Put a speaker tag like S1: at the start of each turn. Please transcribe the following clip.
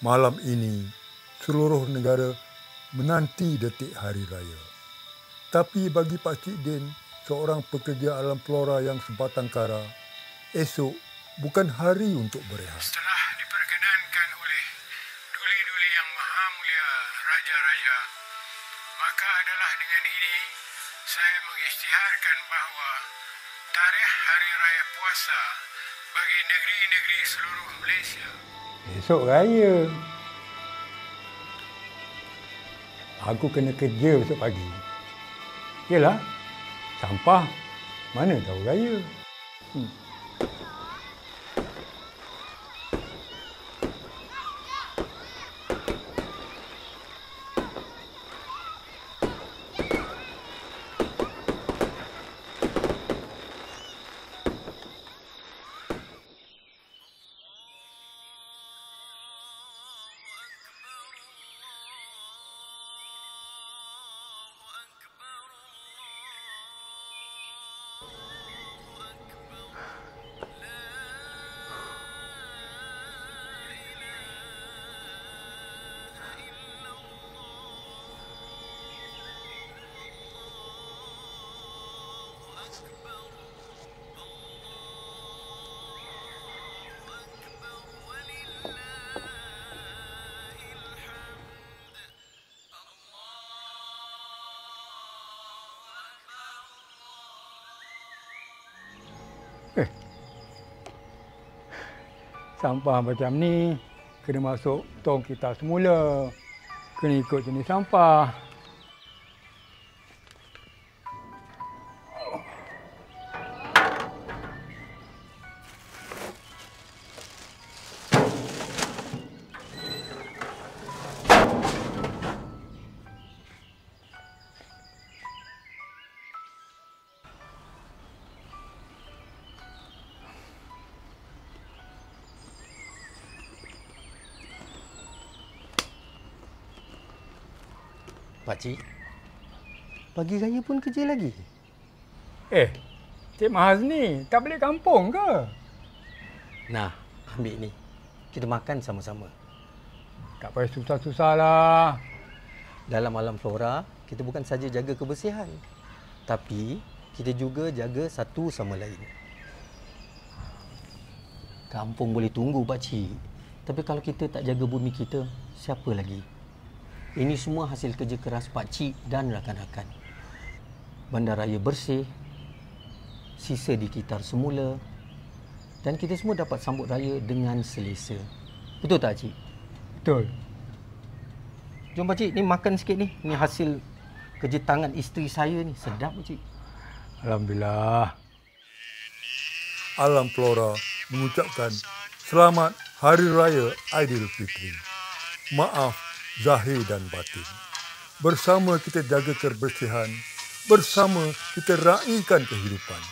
S1: Malam ini, seluruh negara menanti detik Hari Raya. Tapi bagi Pak Cik Din, seorang pekerja alam flora yang sebatang kara, esok bukan hari untuk berehat.
S2: Setelah diperkenankan oleh duli-duli yang maha mulia raja-raja, maka adalah dengan ini saya mengisytiharkan bahawa tarikh Hari Raya Puasa bagi negeri-negeri seluruh Malaysia.
S1: Esok raya. Aku kena kerja besok pagi. Yelah, sampah mana tahu raya. Sampah macam ni kena masuk tong kita semula. Kena ikut jenis sampah.
S3: Pakcik, pagi raya pun kerja lagi?
S1: Cik Mahaz ni tak balik kampung ke?
S3: Nah, ambil ni. Kita makan sama-sama.
S1: Tak payah susah-susah lah.
S3: Dalam alam flora, kita bukan saja jaga kebersihan, tapi kita juga jaga satu sama lain. Kampung boleh tunggu, Pakcik. Tapi kalau kita tak jaga bumi kita, siapa lagi? Ini semua hasil kerja keras Pakcik dan rakan-rakan. Bandaraya bersih, sisa dikitar semula, dan kita semua dapat sambut raya dengan selesa. Betul tak, Cik?
S1: Betul.
S3: Jom Pakcik, ni makan sikit ni. Ni hasil kerja tangan isteri saya ni. Sedap, Pakcik.
S1: Alhamdulillah. Alam Flora mengucapkan selamat Hari Raya Aidilfitri. Maaf zahir dan batin. Bersama kita jaga kebersihan, bersama kita raikan kehidupan.